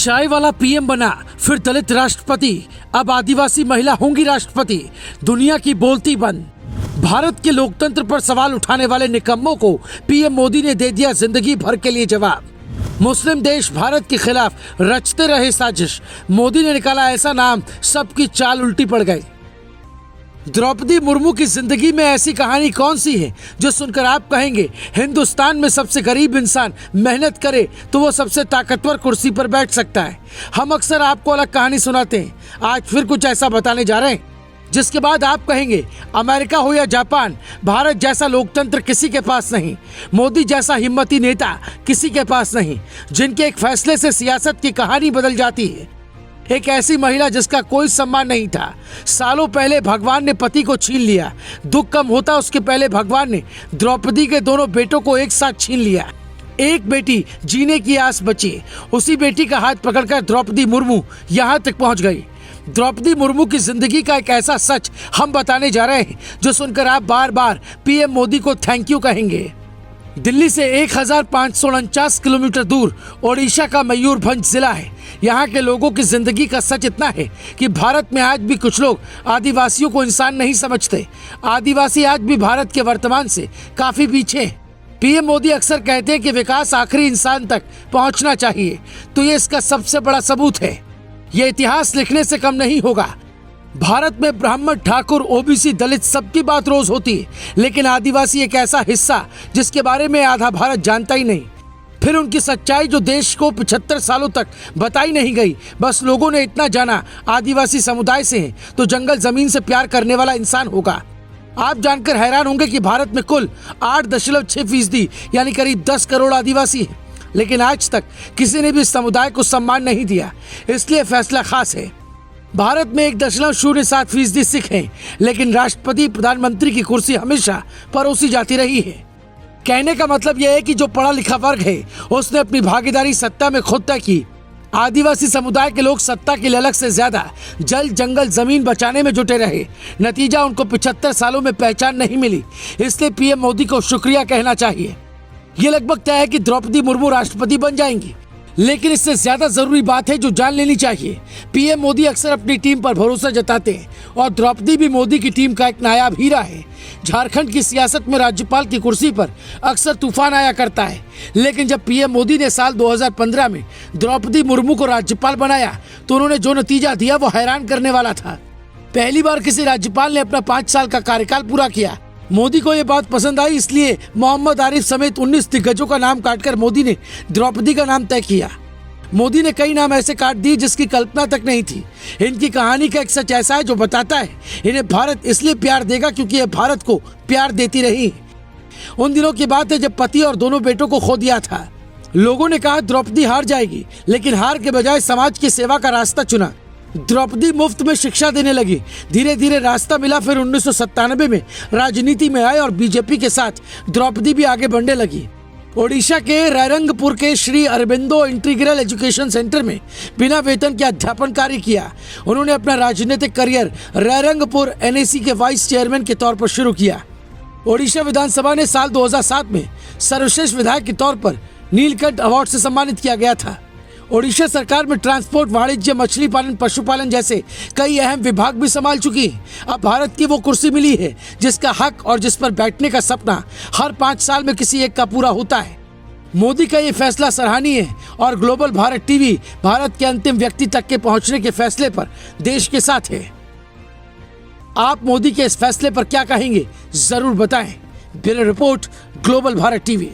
चाय वाला पीएम बना, फिर दलित राष्ट्रपति, अब आदिवासी महिला होंगी राष्ट्रपति। दुनिया की बोलती बंद। भारत के लोकतंत्र पर सवाल उठाने वाले निकम्मों को पीएम मोदी ने दे दिया जिंदगी भर के लिए जवाब। मुस्लिम देश भारत के खिलाफ रचते रहे साजिश, मोदी ने निकाला ऐसा नाम, सबकी चाल उल्टी पड़ गई। द्रौपदी मुर्मू की जिंदगी में ऐसी कहानी कौन सी है जो सुनकर आप कहेंगे हिंदुस्तान में सबसे गरीब इंसान मेहनत करे तो वो सबसे ताकतवर कुर्सी पर बैठ सकता है। हम अक्सर आपको अलग कहानी सुनाते हैं, आज फिर कुछ ऐसा बताने जा रहे हैं जिसके बाद आप कहेंगे अमेरिका हो या जापान, भारत जैसा लोकतंत्र किसी के पास नहीं, मोदी जैसा हिम्मती नेता किसी के पास नहीं, जिनके एक फैसले से सियासत की कहानी बदल जाती है। एक ऐसी महिला जिसका कोई सम्मान नहीं था, सालों पहले भगवान ने पति को छीन लिया। दुख कम होता उसके पहले भगवान ने द्रौपदी के दोनों बेटों को एक साथ छीन लिया। एक बेटी जीने की आस बची, उसी बेटी का हाथ पकड़कर द्रौपदी मुर्मू यहाँ तक पहुँच गई। द्रौपदी मुर्मू की जिंदगी का एक ऐसा सच हम बताने जा रहे हैं जो सुनकर आप बार बार पीएम मोदी को थैंक यू कहेंगे। दिल्ली से 1549 किलोमीटर दूर ओडिशा का मयूरभंज जिला है। यहाँ के लोगों की जिंदगी का सच इतना है कि भारत में आज भी कुछ लोग आदिवासियों को इंसान नहीं समझते। आदिवासी आज भी भारत के वर्तमान से काफी पीछे हैं। पीएम मोदी अक्सर कहते हैं कि विकास आखिरी इंसान तक पहुँचना चाहिए, तो ये इसका सबसे बड़ा सबूत है। ये इतिहास लिखने से कम नहीं होगा। भारत में ब्राह्मण, ठाकुर, ओबीसी, दलित सबकी बात रोज होती है, लेकिन आदिवासी एक ऐसा हिस्सा जिसके बारे में आधा भारत जानता ही नहीं। फिर उनकी सच्चाई जो देश को 75 सालों तक बताई नहीं गई। बस लोगों ने इतना जाना आदिवासी समुदाय से है तो जंगल जमीन से प्यार करने वाला इंसान होगा। आप जानकर हैरान होंगे कि भारत में कुल 8.6% यानी करीब 10 करोड़ आदिवासी हैं, लेकिन आज तक किसी ने भी इस समुदाय को सम्मान नहीं दिया। इसलिए फैसला खास है। भारत में 1.07% सिख हैं, लेकिन राष्ट्रपति प्रधानमंत्री की कुर्सी हमेशा परोसी जाती रही है। कहने का मतलब यह है कि जो पढ़ा लिखा वर्ग है उसने अपनी भागीदारी सत्ता में खुद तय की। आदिवासी समुदाय के लोग सत्ता की ललक से ज्यादा जल, जंगल, जमीन बचाने में जुटे रहे। नतीजा उनको 75 सालों में पहचान नहीं मिली। इसलिए पीएम मोदी को शुक्रिया कहना चाहिए। ये लगभग तय है कि द्रौपदी मुर्मू राष्ट्रपति बन जाएंगी, लेकिन इससे ज्यादा जरूरी बात है जो जान लेनी चाहिए। पीएम मोदी अक्सर अपनी टीम पर भरोसा जताते हैं और द्रौपदी भी मोदी की टीम का एक नायाब हीरा है। झारखंड की सियासत में राज्यपाल की कुर्सी पर अक्सर तूफान आया करता है, लेकिन जब पीएम मोदी ने साल 2015 में द्रौपदी मुर्मू को राज्यपाल बनाया तो उन्होंने जो नतीजा दिया वो हैरान करने वाला था। पहली बार किसी राज्यपाल ने अपना 5 साल का कार्यकाल पूरा किया। मोदी को ये बात पसंद आई, इसलिए मोहम्मद आरिफ समेत 19 दिग्गजों का नाम काटकर मोदी ने द्रौपदी का नाम तय किया। मोदी ने कई नाम ऐसे काट दिए जिसकी कल्पना तक नहीं थी। इनकी कहानी का एक सच ऐसा है जो बताता है इन्हें भारत इसलिए प्यार देगा क्योंकि ये भारत को प्यार देती रही। उन दिनों की बात है जब पति और दोनों बेटों को खो दिया था। लोगों ने कहा द्रौपदी हार जाएगी, लेकिन हार के बजाय समाज की सेवा का रास्ता चुना। द्रौपदी मुफ्त में शिक्षा देने लगी। धीरे धीरे रास्ता मिला। फिर 1997 में राजनीति में आए और बीजेपी के साथ द्रौपदी भी आगे बढ़ने लगी। ओडिशा के रायरंगपुर के Shri Aurobindo integral education centre में बिना वेतन के अध्यापन कार्य किया। उन्होंने अपना राजनीतिक करियर रायरंगपुर एनएसी के वाइस चेयरमैन के तौर पर शुरू किया। ओडिशा विधानसभा ने साल 2007 में सर्वश्रेष्ठ विधायक के तौर पर नीलकंठ अवार्ड से सम्मानित किया गया था। ओडिशा सरकार में ट्रांसपोर्ट, वाणिज्य, मछली पालन, पशुपालन जैसे कई अहम विभाग भी संभाल चुकी है। अब भारत की वो कुर्सी मिली है जिसका हक और जिस पर बैठने का सपना हर 5 साल में किसी एक का पूरा होता है। मोदी का ये फैसला सराहनीय है और ग्लोबल भारत टीवी भारत के अंतिम व्यक्ति तक के पहुंचने के फैसले पर देश के साथ है। आप मोदी के इस फैसले पर क्या कहेंगे जरूर बताएं। Bureau report, global Bharat TV.